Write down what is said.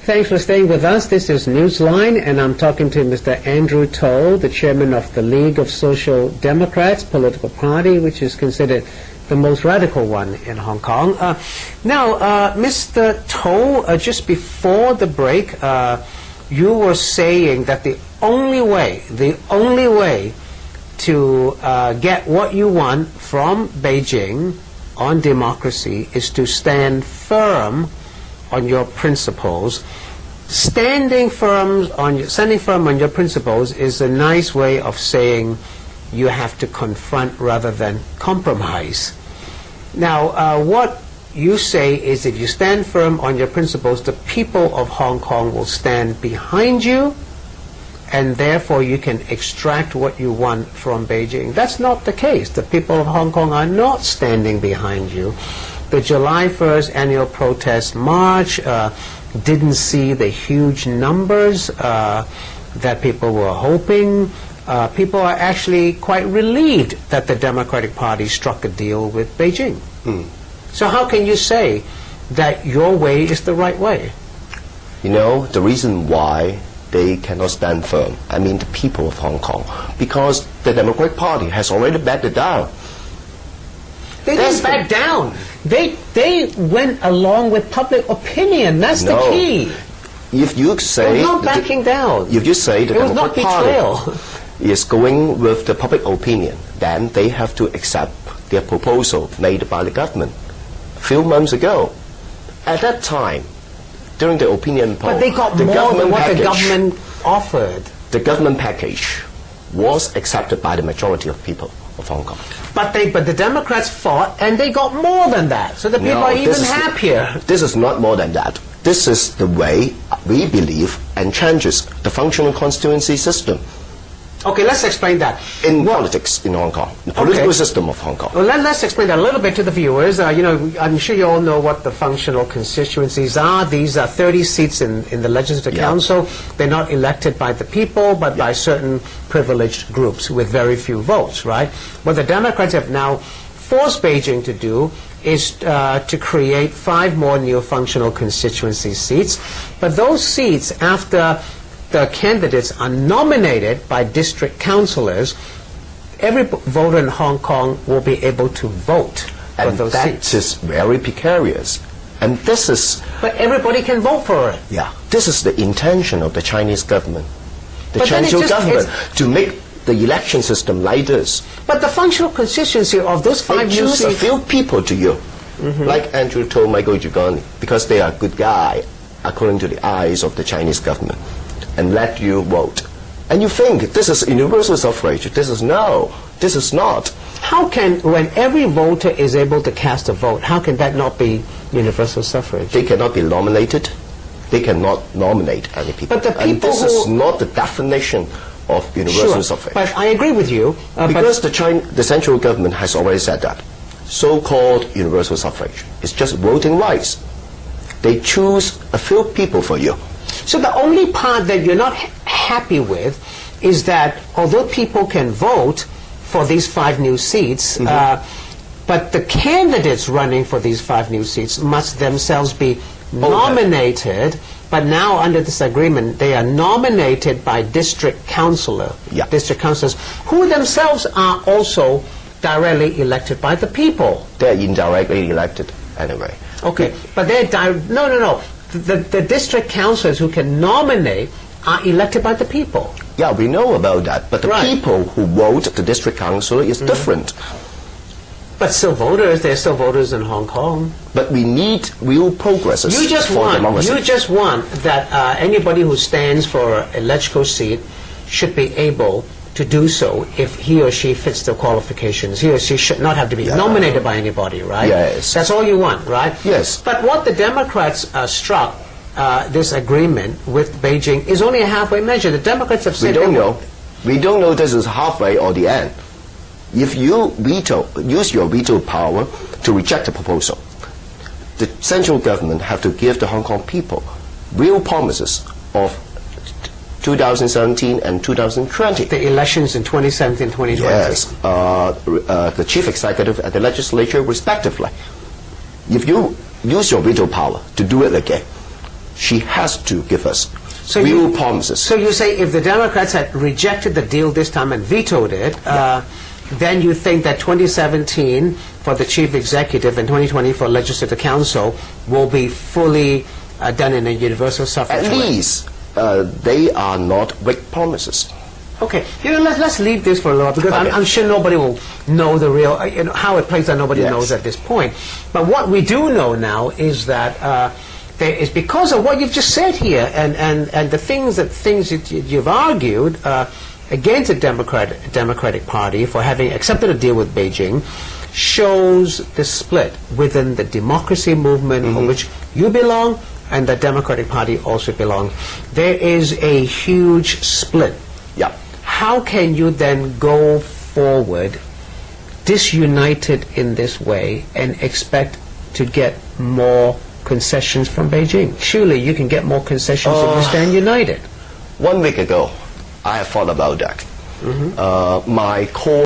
Thanks for staying with us. This is Newsline, and I'm talking to Mr. Andrew To, the chairman of the League of Social Democrats political party, which is considered the most radical one in Hong Kong. Now, Mr. To, just before the break, you were saying that the only way to get what you want from Beijing on democracy is to stand firm on your principles. Standing firm on your principles is a nice way of saying you have to confront rather than compromise. Now, what you say is if you stand firm on your principles, the people of Hong Kong will stand behind you, and therefore you can extract what you want from Beijing. That's not the case. The people of Hong Kong are not standing behind you. The July 1st annual protest march didn't see the huge numbers that people were hoping. People are actually quite relieved that the Democratic Party struck a deal with Beijing. So how can you say that your way is the right way? You know, the reason why they cannot stand firm, I mean the people of Hong Kong, because the Democratic Party has already backed it down. They didn't back down. They went along with public opinion. That's the key. If you say it was not backing down. If you say the Democratic Party is going with the public opinion, then they have to accept their proposal made by the government a few months ago. At that time, during the opinion poll, but they got more than what the government offered. The government package was accepted by the majority of people of Hong Kong. But the Democrats fought, and they got more than that. So the people are even happier. This is not more than that. This is the way we believe entrenches the functional constituency system. Okay, let's explain that. In politics in Hong Kong, the political system of Hong Kong. Well, let's explain that a little bit to the viewers. You know, I'm sure you all know what the functional constituencies are. These are 30 seats in the Legislative Council. They're not elected by the people, but by certain privileged groups with very few votes, right? What the Democrats have now forced Beijing to do is to create 5 more new functional constituency seats. But those seats, after the candidates are nominated by district councillors, every voter in Hong Kong will be able to vote for those seats. That is very precarious. And this is... But everybody can vote for it. Yeah. This is the intention of the Chinese government. The Chinese government to make the election system like this. But the functional constituency of those 5 new seats... They choose a few people to you, like Andrew To Kwan Hang, because they are a good guy, according to the eyes of the Chinese government, and let you vote. And you think this is universal suffrage. This is not. How can, when every voter is able to cast a vote, how can that not be universal suffrage? They cannot be nominated. They cannot nominate any people. But the people and this is not the definition of universal suffrage. But I agree with you. Because the central government has already said that so-called universal suffrage is just voting rights. They choose a few people for you. So the only part that you're not happy with is that although people can vote for these 5 new seats, but the candidates running for these 5 new seats must themselves be nominated. But now under this agreement, they are nominated by district councillors, who themselves are also directly elected by the people. They're indirectly elected anyway. Okay, but they're no. The district councillors who can nominate are elected by the people. Yeah, we know about that. But the people who vote the district councillor is different. But still voters, they're still voters in Hong Kong. But we need real progresses for democracy. You just want that anybody who stands for an electoral seat should be able to do so if he or she fits the qualifications. He or she should not have to be nominated by anybody, right? Yes. That's all you want, right? Yes. But what the Democrats struck, this agreement with Beijing, is only a halfway measure. The Democrats have said... We don't know. We don't know this is halfway or the end. If you use your veto power to reject the proposal, the central government have to give the Hong Kong people real promises of 2017 and 2020. The elections in 2017, 2020. Yes, the chief executive and the legislature respectively. If you use your veto power to do it again, she has to give us So real promises. So you say if the Democrats had rejected the deal this time and vetoed it, then you think that 2017 for the chief executive and 2020 for legislative council will be fully done in a universal suffrage At way? least they are not weak promises. Okay, let's leave this for a little because Okay. I'm sure nobody will know the real how it plays out. Nobody Yes. knows at this point. But what we do know now is that there is, because of what you've just said here and the things that you've argued against the Democratic Party for having accepted a deal with Beijing, shows the split within the democracy movement for which you belong and the Democratic Party also belongs. There is a huge split. Yeah. How can you then go forward disunited in this way and expect to get more concessions from Beijing? Surely you can get more concessions if you stand united. 1 week ago, I have thought about that. My core